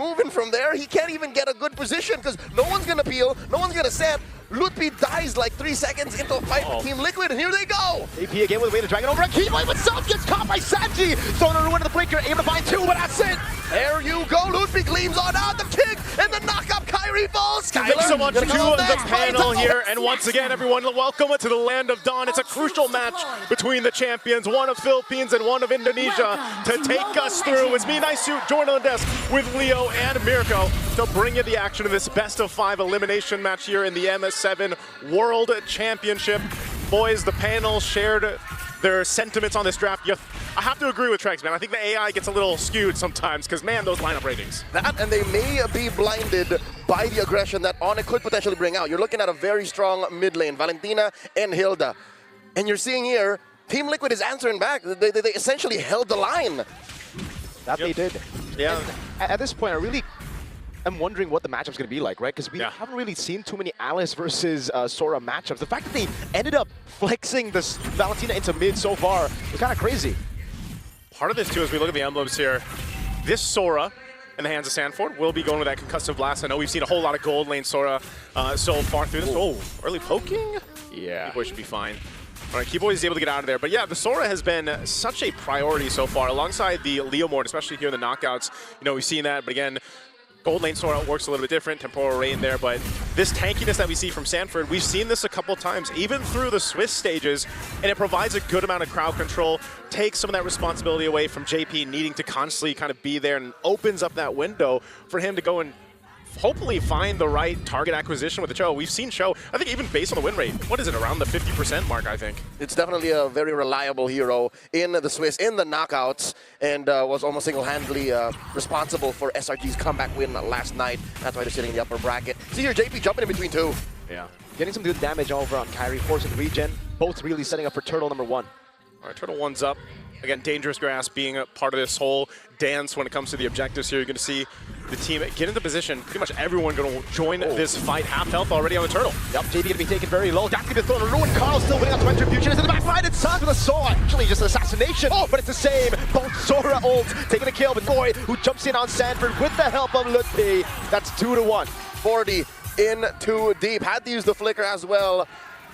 moving from there. He can't even get a good position because no one's going to peel, no one's going to set. Tlph dies like 3 seconds into a fight with Team Liquid, and here they go! AP again with a way to drag it over. Keyboy himself gets caught by Sanji! Throwing a ruin to the blinker, able to find 2, but that's it! There you go, Tlph gleams on out, the kick, and the knock-up Kyrie falls! Thanks so much to the panel here, and once again, everyone, welcome to the Land of Dawn. It's a crucial match between the champions, one of Philippines and one of Indonesia, to take us through. It's me, Nice Suit, joined on the desk with Leo and Mirko to bring you the action of this best-of-5 elimination match here in the MS7 World Championship. Boys, the panel shared their sentiments on this draft. I have to agree with Tregs, man. I think the AI gets a little skewed sometimes because, man, those lineup ratings. That, and they may be blinded by the aggression that Onic could potentially bring out. You're looking at a very strong mid lane, Valentina and Hilda. And you're seeing here, Team Liquid is answering back. They essentially held the line. That they did. Yeah. And at this point, I'm wondering what the matchup's going to be like, right? Because we haven't really seen too many Alice versus Sora matchups. The fact that they ended up flexing this Valentina into mid so far is kind of crazy. Part of this, too, as we look at the emblems here, this Sora in the hands of Sanford will be going with that concussive blast. I know we've seen a whole lot of gold lane Sora so far through this. Oh, early poking? Yeah. Keyboy should be fine. All right, Keyboy is able to get out of there. But yeah, the Sora has been such a priority so far, alongside the Leo Mord, especially here in the knockouts. You know, we've seen that, but again, gold lane Sora works a little bit different, temporal rain there, but this tankiness that we see from Sanford, we've seen this a couple times, even through the Swiss stages, and it provides a good amount of crowd control, takes some of that responsibility away from JP needing to constantly kind of be there, and opens up that window for him to go and hopefully find the right target acquisition with the Cho. We've seen Cho, I think even based on the win rate, what is it, around the 50% mark, I think? It's definitely a very reliable hero in the Swiss, in the knockouts, and was almost single-handedly responsible for SRG's comeback win last night. That's why they're sitting in the upper bracket. See here, JP jumping in between 2. Yeah. Getting some good damage over on Kyrie, forcing regen. Both really setting up for Turtle number 1. All right, Turtle 1's up. Again, Dangerous Grass being a part of this whole dance when it comes to the objectives here. You're going to see the team get into position. Pretty much everyone going to join this fight. Half health already on the Turtle. Yep, JP going to be taken very low. That's going to be thrown a ruin. Carl still winning on 200 Retribution. Is in the back line. It's Sans with a sword. Actually, just an assassination. Oh, but it's the same. Both Sora ults taking a kill, but Boy, who jumps in on Sanford with the help of Tlph. That's 2-1. 40 in too deep. Had to use the flicker as well.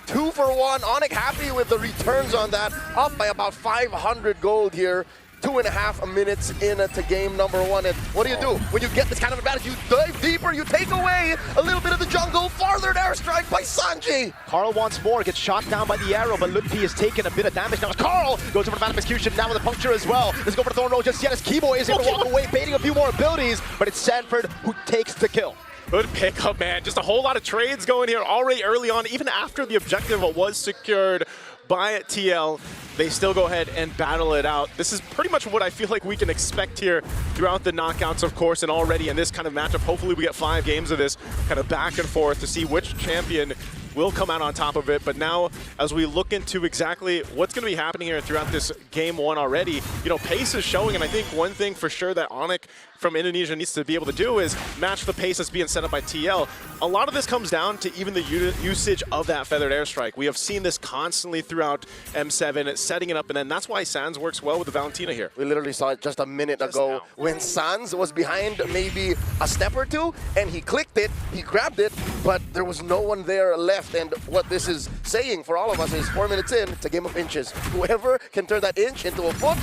2 for 1. Onic happy with the returns on that. Up by about 500 gold here. 2.5 minutes into game number 1. And what do? When you get this kind of advantage, you dive deeper, you take away a little bit of the jungle. Farther airstrike by Sanji. Carl wants more, gets shot down by the arrow, but Tlph is taking a bit of damage. Now Carl goes over to Phantom Execution, now with a puncture as well. Let's go for the Thorn Roll just yet as Keyboy is able to walk away, baiting a few more abilities, but it's Sanford who takes the kill. Good pickup, man. Just a whole lot of trades going here already early on, even after the objective was secured by TL. They still go ahead and battle it out. This is pretty much what I feel like we can expect here throughout the knockouts, of course, and already in this kind of matchup. Hopefully we get 5 games of this kind of back and forth to see which champion will come out on top of it. But now, as we look into exactly what's going to be happening here throughout this game 1 already, you know, pace is showing, and I think one thing for sure that Onic from Indonesia needs to be able to do is match the pace that's being set up by TL. A lot of this comes down to even the usage of that feathered airstrike. We have seen this constantly throughout M7, setting it up, and then that's why Sans works well with the Valentina here. We literally saw it just a minute ago when Sans was behind maybe a step or 2, and he clicked it, he grabbed it, but there was no one there left. And what this is saying for all of us is 4 minutes in, it's a game of inches. Whoever can turn that inch into a foot,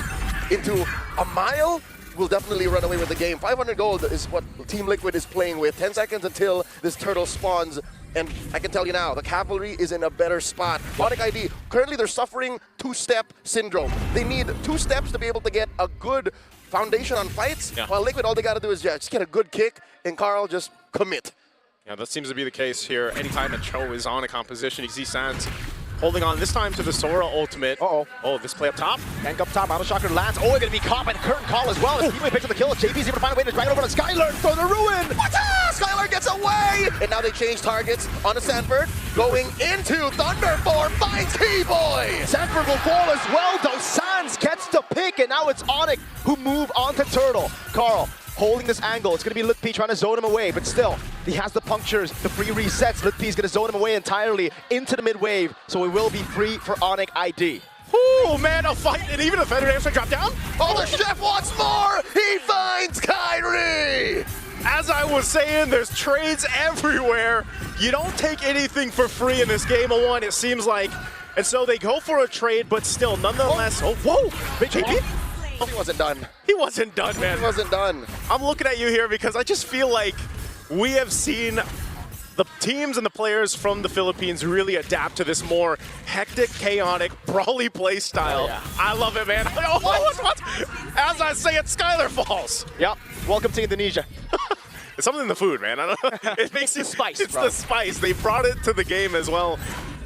into a mile, will definitely run away with the game. 500 gold is what Team Liquid is playing with. 10 seconds until this turtle spawns. And I can tell you now, the cavalry is in a better spot. Onic ID, currently they're suffering 2-step syndrome. They need 2 steps to be able to get a good foundation on fights. While Liquid, all they got to do is just get a good kick, and Carl just commit. Yeah, that seems to be the case here. Anytime a Cho is on a composition, you see Sans holding on this time to the Sora ultimate. Oh, this play up top. Tank up top, Auto Shocker lands. Oh, going to be caught by the curtain call as well. As Keyboy picks up the kill, JP's able to find a way to drag it over to Skylar for the ruin. Skylar gets away! And now they change targets on the Sanford. Going into Thunder Form, finds Keyboy! Sanford will fall as well, though. Sans gets the pick, and now it's Onic who move on to Turtle. Carl holding this angle. It's going to be Tlph trying to zone him away, but still, he has the punctures, the free resets. Tlph is going to zone him away entirely into the mid-wave, so we will be free for Onic ID. Oh man, a fight, and even a feathered airstrike drop down. Oh, the chef wants more! He finds Kyrie! as I was saying, there's trades everywhere. You don't take anything for free in this game of one, it seems like. And so they go for a trade, but still, nonetheless. Oh, whoa! Big JP? He wasn't done. He wasn't done, man. He wasn't done. I'm looking at you here because I just feel like we have seen the teams and the players from the Philippines really adapt to this more hectic, chaotic, brawly play style. Oh, yeah. I love it, man. Oh, what? As I say it, Skylar falls. Yep. Welcome to Indonesia. It's something in the food, man. I don't know. It makes the spice, It's bro. the spice. They brought it to the game as well.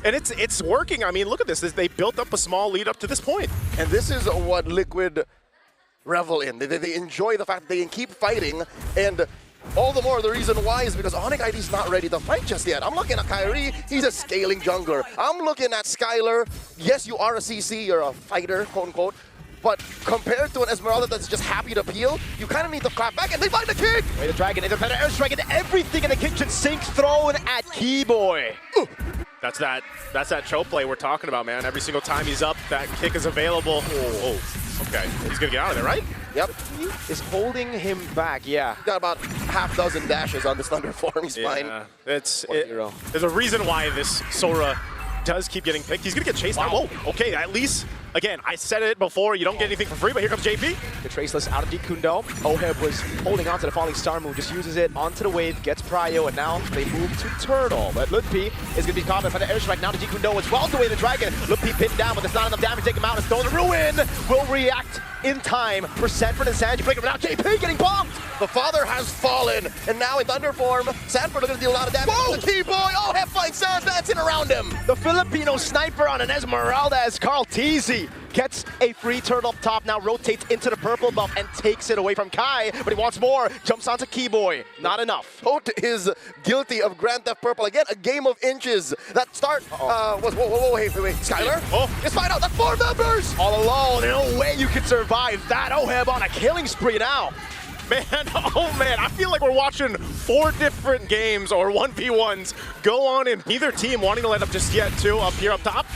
And it's working. I mean, look at this. They built up a small lead up to this point. And this is what Liquid revel in. They enjoy the fact that they can keep fighting, and all the more the reason why is because Onic ID's not ready to fight just yet. I'm looking at Kyrie, he's a scaling jungler. I'm looking at Skylar. Yes, you are a CC, you're a fighter, quote unquote, but compared to an Esmeralda that's just happy to peel, you kind of need to clap back, and they find the kick! Way the dragon, independent airstrike, and everything in the kitchen sink thrown at Keyboy. That's that choke play we're talking about, man. Every single time he's up, that kick is available. Oh, okay. He's gonna get out of there, right? Yep. Is holding him back, yeah. Got about half dozen dashes on this Thunder form, he's fine. There's a reason why this Sora does keep getting picked. He's gonna get chased down. Whoa, okay, at least, again, I said it before, you don't get anything for free, but here comes JP. The Traceless out of Kundo. Oheb was holding on to the falling star move, just uses it onto the wave, gets Prio, and now they move to Turtle. But Tlph is going to be caught by the airstrike. Now to Kundo as well, the way the dragon. Tlph pinned down, but there's not enough damage to take him out. And Stone the Ruin will react in time for Sanford and Sanji. Break him out. JP getting bombed. The father has fallen, and now in Thunder form, Sanford are going to deal a lot of damage. Whoa! The key boy, Oheb finds Sans dancing around him. The Filipino sniper on an Esmeralda as Tlph gets a free turn up top, now rotates into the purple buff and takes it away from Kai, but he wants more, jumps onto Keyboy, not enough. Tote is guilty of Grand Theft Purple. Again, a game of inches. That start was, whoa, wait, Skylar? Oh. Let's find out, that's 4 members! All alone, no way you can survive that. Oheb on a killing spree now. Man, oh man, I feel like we're watching 4 different games or 1v1s go on in neither team wanting to let up just yet, too, up here up top.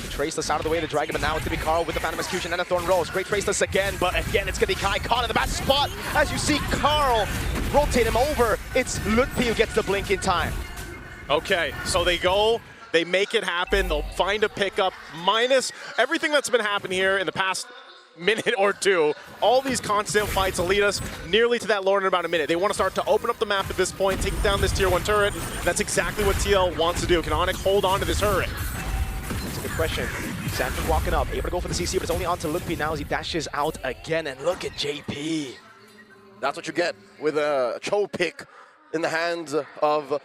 Traceless out of the way of the dragon, but now it's going to be Carl with the Phantom Execution and a Thorn Rose. Great Traceless again, but again, it's going to be Kai caught in the bad spot. As you see Carl rotate him over, it's Tlph who gets the blink in time. Okay, so they go, they make it happen, they'll find a pickup, minus everything that's been happening here in the past minute or two. All these constant fights will lead us nearly to that lore in about a minute. They want to start to open up the map at this point, take down this tier 1 turret. That's exactly what TL wants to do. Can Onic hold on to this turret? That's a good question. Sanford walking up, able to go for the CC, but it's only onto Tlph now as he dashes out again. And look at JP. That's what you get with a Cho pick in the hands of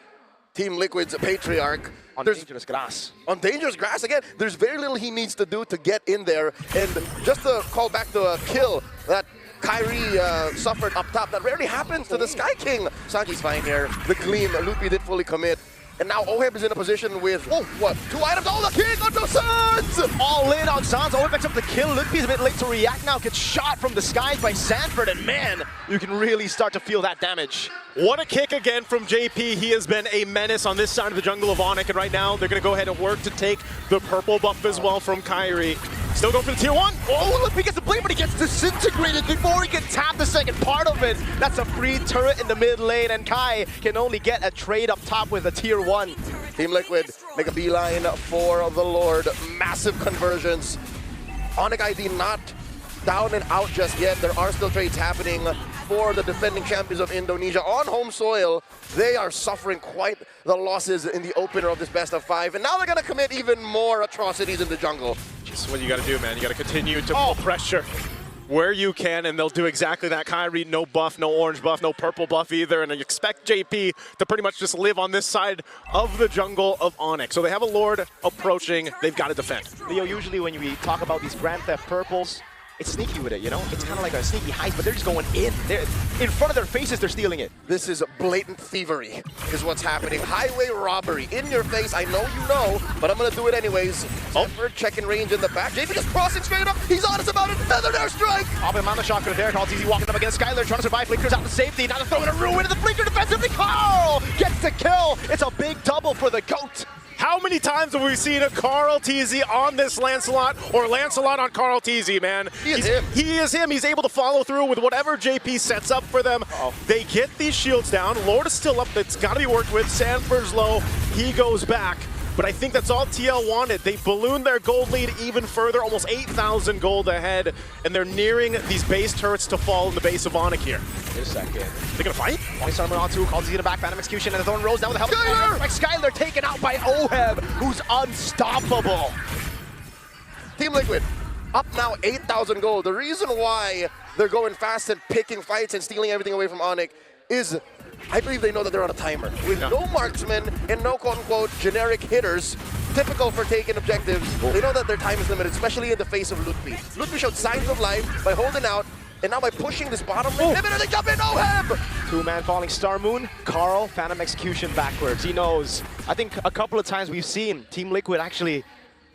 Team Liquid's Patriarch. On dangerous grass. On dangerous grass again, there's very little he needs to do to get in there. And just to call back the kill that Kyrie suffered up top, that rarely happens to the Sky King. Sanji's fine here. The Gleam, Lupi did fully commit. And now Oheb is in a position with, 2 items? Oh, the king onto Sans! All in on Sans. Oheb picks up the kill. Tlph is a bit late to react now. Gets shot from the skies by Sanford. And man, you can really start to feel that damage. What a kick again from JP. He has been a menace on this side of the jungle of Onic, and right now they're going to go ahead and work to take the purple buff as well from Kyrie. Still going for the tier 1. Oh, Tlph gets the blade, but he gets disintegrated before he can tap the second part of it. That's a free turret in the mid lane, and Kai can only get a trade up top with a tier 1. Team Liquid make a beeline for the Lord. Massive conversions. Onic ID not down and out just yet. There are still trades happening for the defending champions of Indonesia on home soil. They are suffering quite the losses in the opener of this best of 5, and now they're going to commit even more atrocities in the jungle. Just what you got to do, man. You got to continue to pull pressure where you can, and they'll do exactly that. Kyrie, no buff, no orange buff, no purple buff either, and you expect JP to pretty much just live on this side of the jungle of Onic. So they have a Lord approaching. They've got to defend. Leo, usually when we talk about these Grand Theft Purples, it's sneaky with it, you know? It's kind of like a sneaky heist, but they're just going in. They're in front of their faces, they're stealing it. This is blatant thievery, is what's happening. Highway robbery, in your face. I know you know, but I'm going to do it anyways. Sanford checking range in the back. JP just crossing straight up. He's honest about it. Feathered airstrike. Up and Mana Shocker there. Tlph walking up against Skylar, trying to survive. Flickers out to safety. Now they're throwing a ruin into the Flicker defensively. Carl gets the kill. It's a big double for the GOAT. How many times have we seen a Carl Tlph on this Lancelot, or Lancelot on Carl Tlph, man? He is him. He is him. He's able to follow through with whatever JP sets up for them. They get these shields down. Lord is still up. That's got to be worked with. Sanford's low. He goes back. But I think that's all TL wanted. They ballooned their gold lead even further, almost 8,000 gold ahead, and they're nearing these base turrets to fall in the base of Onic here. Wait a second. They're gonna fight? Starman on two, calls in the back, Phantom Execution, and the Thorn rolls down with the help. Like Skylar taken out by Oheb, who's unstoppable. Team Liquid, up now 8,000 gold. The reason why they're going fast and picking fights and stealing everything away from Onic is I believe they know that they're on a timer. With no marksmen and no quote-unquote generic hitters, typical for taking objectives, they know that their time is limited, especially in the face of Tlph. Tlph showed signs of life by holding out, and now by pushing this bottom lane, they jump in, Oheb! Two-man falling Star Moon, Carl, Phantom Execution backwards. He knows. I think a couple of times we've seen Team Liquid actually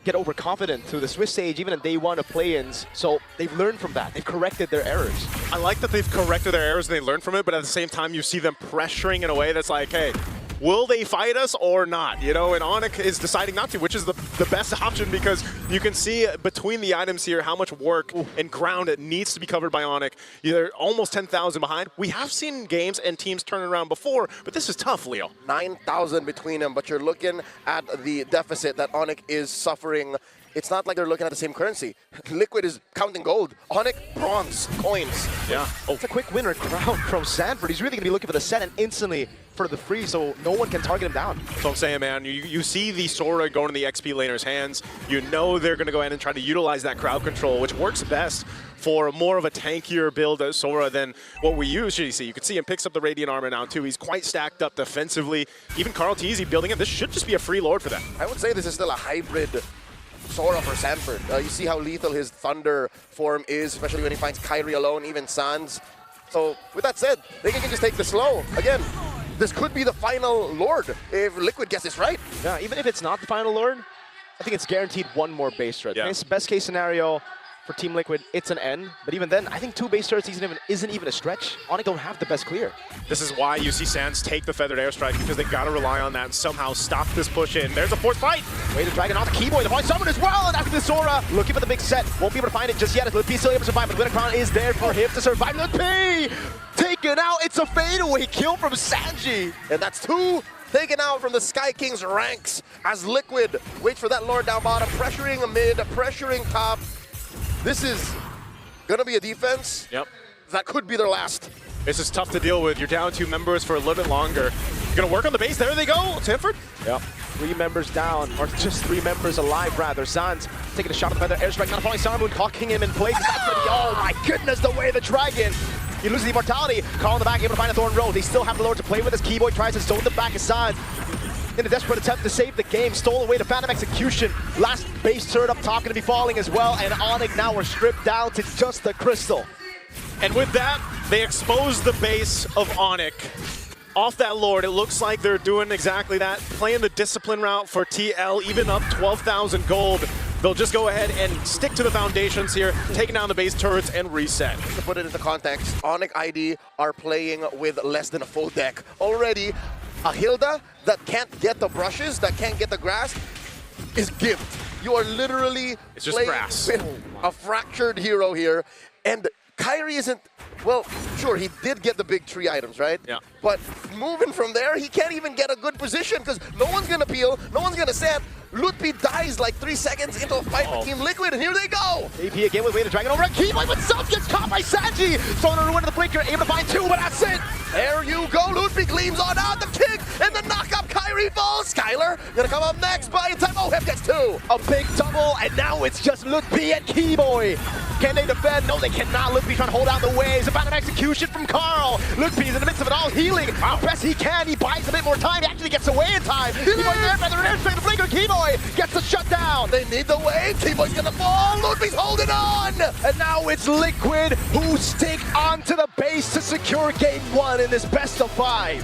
get overconfident through the Swiss stage, even in day one of play-ins. So they've learned from that. They've corrected their errors. I like that they've corrected their errors and they learned from it, but at the same time, you see them pressuring in a way that's like, hey, will they fight us or not? You know, and Onic is deciding not to, which is the best option because you can see between the items here how much work and ground it needs to be covered by Onic. They're almost 10,000 behind. We have seen games and teams turn around before, but this is tough, Leo. 9,000 between them, but you're looking at the deficit that Onic is suffering. It's not like they're looking at the same currency. Liquid is counting gold. Onic, bronze, coins. Yeah. It's a quick winner crown from Sanford. He's really going to be looking for the set and instantly for the free, so no one can target him down. That's what I'm saying, man. You see the Sora going to the XP laner's hands. You know they're going to go ahead and try to utilize that crowd control, which works best for more of a tankier build as Sora than what we usually see. You can see him picks up the Radiant Armor now, too. He's quite stacked up defensively. Even Carl Tlph building it. This should just be a free Lord for them. I would say this is still a hybrid Sora for Sanford. You see how lethal his Thunder form is, especially when he finds Kyrie alone, even Sans. So, with that said, they can just take the slow. Again, this could be the final Lord if Liquid gets this right. Yeah, even if it's not the final Lord, I think it's guaranteed one more base turret. Yeah. Best case scenario for Team Liquid, it's an N. But even then, I think 2 base turrets isn't even a stretch. Onic don't have the best clear. This is why you see Sans take the Feathered Airstrike, because they got to rely on that and somehow stop this push in. There's a fourth fight. Way to drag it on the Keyboy, the point summon as well, and after the Sora, looking for the big set. Won't be able to find it just yet as Tlph still able to survive, but the winner crown is there for him to survive. Tlph taken out, it's a fadeaway kill from Sanji. And that's 2 taken out from the Sky King's ranks as Liquid waits for that Lord down bottom, pressuring mid, pressuring top. This is gonna be a defense that could be their last. This is tough to deal with. You're down 2 members for a little bit longer. You're gonna work on the base. There they go, Sanford. Yep. 3 members down, or just 3 members alive, rather. Sans taking a shot at the Feather Airstrike, not falling Star Moon, cocking him in place. That's gonna be, oh my goodness, the way the Dragon. He loses the immortality. Carl in the back, able to find a Thorn Road. They still have the Lord to play with as Keyboy tries to stone the back of Sans. In a desperate attempt to save the game, stole away the Phantom Execution. Last base turret up top going to be falling as well, and Onic now are stripped down to just the crystal. And with that, they expose the base of Onic. Off that Lord, it looks like they're doing exactly that, playing the discipline route for TL, even up 12,000 gold. They'll just go ahead and stick to the foundations here, taking down the base turrets and reset. To put it into context, Onic ID are playing with less than a full deck. Already, a Hilda that can't get the brushes, that can't get the grass, is gift. You are literally playing with a fractured hero here. And Kyrie isn't, well, sure, he did get the big 3 items, right? Yeah. But moving from there, he can't even get a good position because no one's going to peel, no one's going to set. Tlph dies like 3 seconds into a fight with Team Liquid, and here they go! AP again with way to Dragon over at Keyboy, but Self gets caught by Sanji! Sonar ruin to the Blinker, able to find 2, but that's it! There you go, Tlph gleams on out, the kick, and the knock-up, Kyrie falls! Skylar gonna come up next, by the time Oheb gets 2! A big double, and now it's just Tlph and Keyboy! Can they defend? No, they cannot. Tlph trying to hold out the waves. About an execution from Carl. Tlph is in the midst of it all, healing. Best he can. He buys a bit more time. He actually gets away in time. Keyboy there, feather airstrike, the Blinker. Keyboy gets the shutdown. They need the wave. Keyboy's gonna fall. Tlph's holding on. And now it's Liquid who stick onto the base to secure game 1 in this best of 5.